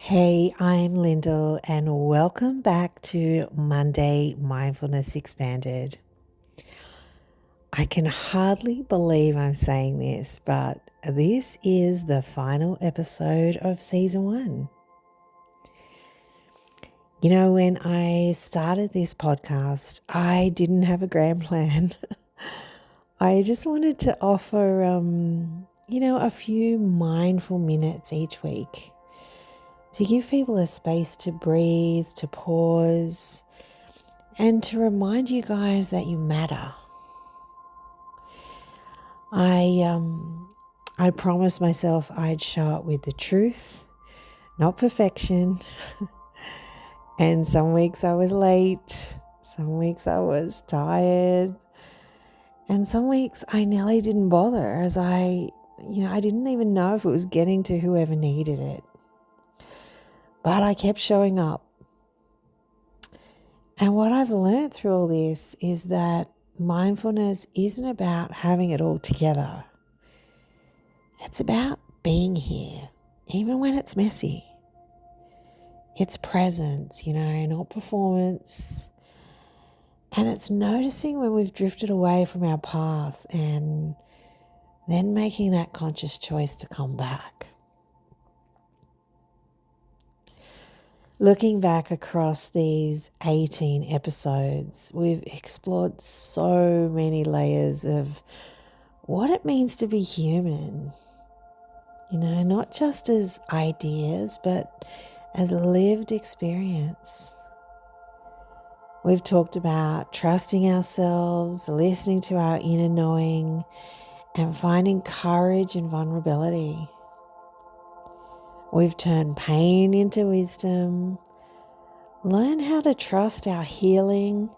Hey, I'm Lyndall, and welcome back to Monday Mindfulness Expanded. I can hardly believe I'm saying this, but this is the final episode of season 1. You know, when I started this podcast, I didn't have a grand plan. I just wanted to offer, a few mindful minutes each week to give people a space to breathe, to pause, and to remind you guys that you matter. I promised myself I'd show up with the truth, not perfection. And some weeks I was late, some weeks I was tired, and some weeks I nearly didn't bother as I didn't even know if it was getting to whoever needed it. But I kept showing up. And what I've learned through all this is that mindfulness isn't about having it all together. It's about being here, even when it's messy. It's presence, not performance. And it's noticing when we've drifted away from our path and then making that conscious choice to come back. Looking back across these 18 episodes, we've explored so many layers of what it means to be human. Not just as ideas, but as lived experience. We've talked about trusting ourselves, listening to our inner knowing, and finding courage in vulnerability. We've turned pain into wisdom, learned how to trust our healing,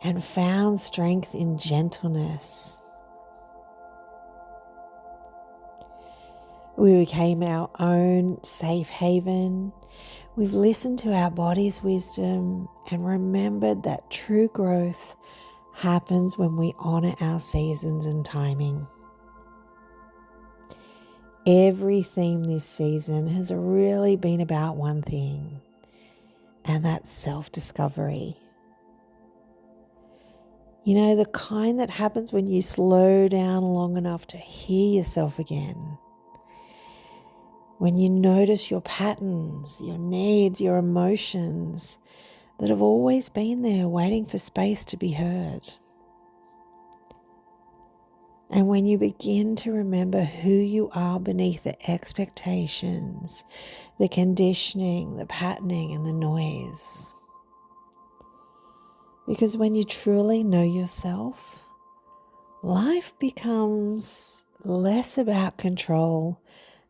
and found strength in gentleness. We became our own safe haven. We've listened to our body's wisdom and remembered that true growth happens when we honor our seasons and timing. Every theme this season has really been about one thing, and that's self-discovery. The kind that happens when you slow down long enough to hear yourself again. When you notice your patterns, your needs, your emotions that have always been there waiting for space to be heard. And when you begin to remember who you are beneath the expectations, the conditioning, the patterning, and the noise. Because when you truly know yourself, life becomes less about control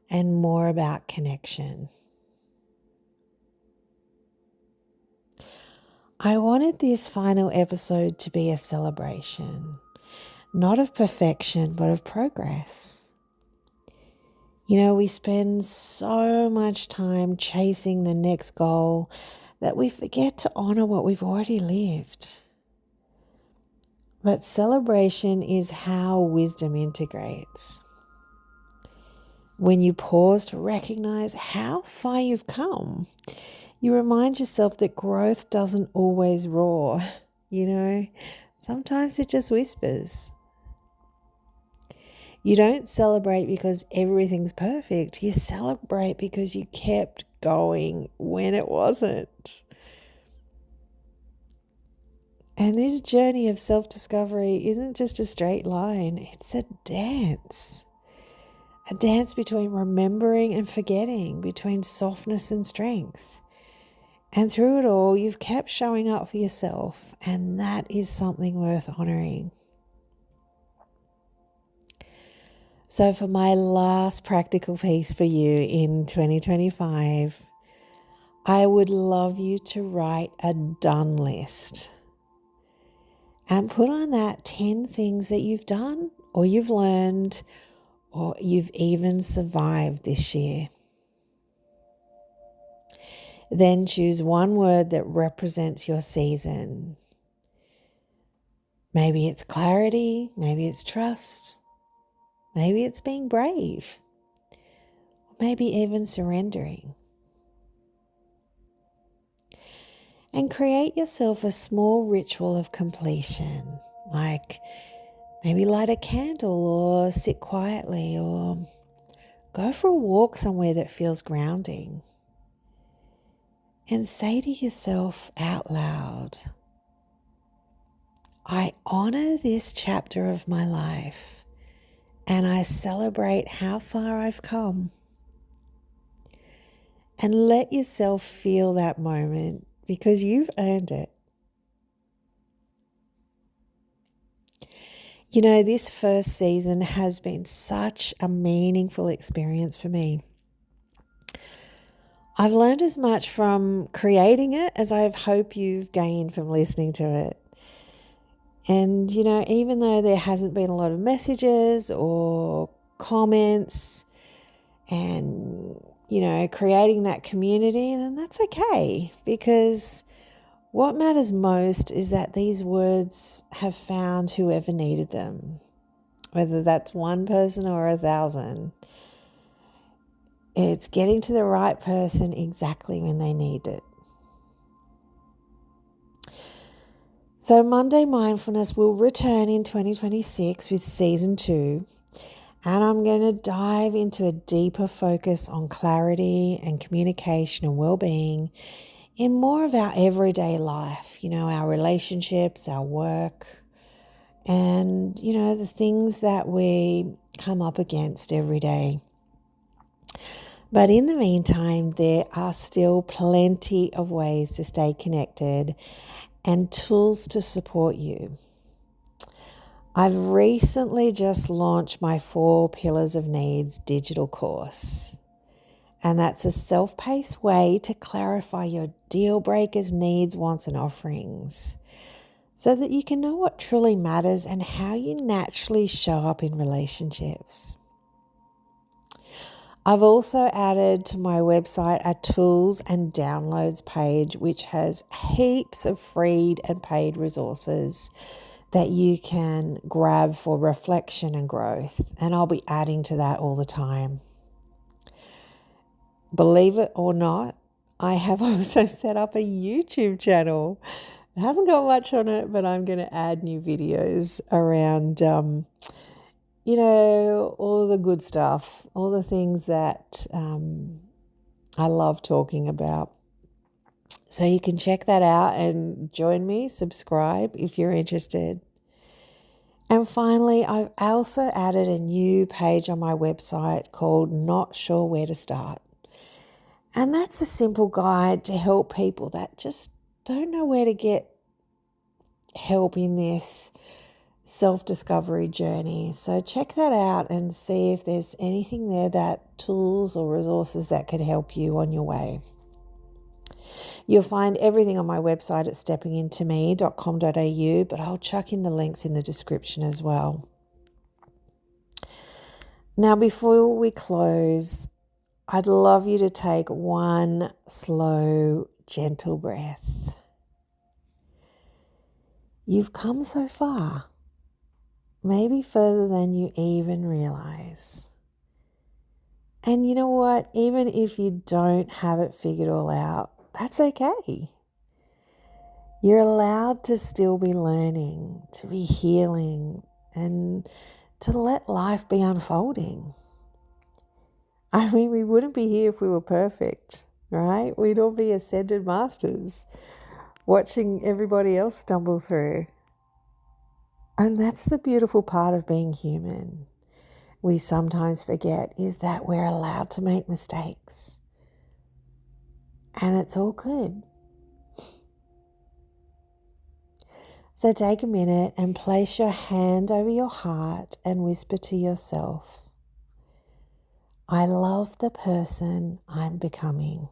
and more about connection. I wanted this final episode to be a celebration, not of perfection, but of progress. We spend so much time chasing the next goal that we forget to honor what we've already lived. But celebration is how wisdom integrates. When you pause to recognize how far you've come, you remind yourself that growth doesn't always roar, Sometimes it just whispers. You don't celebrate because everything's perfect. You celebrate because you kept going when it wasn't. And this journey of self-discovery isn't just a straight line. It's a dance. A dance between remembering and forgetting, between softness and strength. And through it all, you've kept showing up for yourself, and that is something worth honoring. So for my last practical piece for you in 2025, I would love you to write a done list and put on that 10 things that you've done or you've learned or you've even survived this year. Then choose one word that represents your season. Maybe it's clarity, maybe it's trust, maybe it's being brave, maybe even surrendering. And create yourself a small ritual of completion, like maybe light a candle or sit quietly or go for a walk somewhere that feels grounding. And say to yourself out loud, I honor this chapter of my life and I celebrate how far I've come. And let yourself feel that moment because you've earned it. You know, this first season has been such a meaningful experience for me. I've learned as much from creating it as I hope you've gained from listening to it. And, you know, even though there hasn't been a lot of messages or comments and, you know, creating that community, then that's okay, because what matters most is that these words have found whoever needed them, whether that's one person or 1,000. It's getting to the right person exactly when they need it. So Monday Mindfulness will return in 2026 with season 2. And I'm going to dive into a deeper focus on clarity and communication and well-being in more of our everyday life, you know, our relationships, our work, and, you know, the things that we come up against every day. But in the meantime, there are still plenty of ways to stay connected and tools to support you. I've recently just launched my 4 Pillars of Needs digital course. And that's a self-paced way to clarify your deal breakers, needs, wants, and offerings so that you can know what truly matters and how you naturally show up in relationships. I've also added to my website a tools and downloads page, which has heaps of free and paid resources that you can grab for reflection and growth. And I'll be adding to that all the time. Believe it or not, I have also set up a YouTube channel. It hasn't got much on it, but I'm going to add new videos around, you know, all the good stuff, all the things that I love talking about. So you can check that out and join me, subscribe if you're interested. And finally, I've also added a new page on my website called Not Sure Where to Start. And that's a simple guide to help people that just don't know where to get help in this self-discovery journey. So check that out and see if there's anything there, that tools or resources that could help you on your way. You'll find everything on my website at steppingintome.com.au, but I'll chuck in the links in the description as well. Now, before we close, I'd love you to take one slow, gentle breath. You've come so far, maybe further than you even realize. And you know what? Even if you don't have it figured all out, that's okay. You're allowed to still be learning, to be healing, and to let life be unfolding. I mean, we wouldn't be here if we were perfect, right? We'd all be ascended masters, watching everybody else stumble through. And that's the beautiful part of being human. We sometimes forget is that we're allowed to make mistakes. And it's all good. So take a minute and place your hand over your heart and whisper to yourself, I love the person I'm becoming.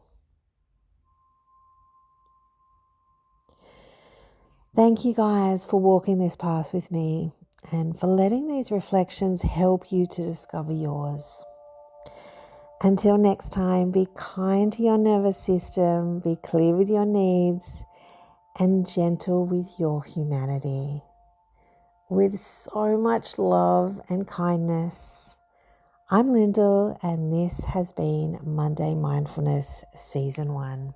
Thank you guys for walking this path with me and for letting these reflections help you to discover yours. Until next time, be kind to your nervous system, be clear with your needs, and gentle with your humanity. With so much love and kindness, I'm Lyndall, and this has been Monday Mindfulness Season 1.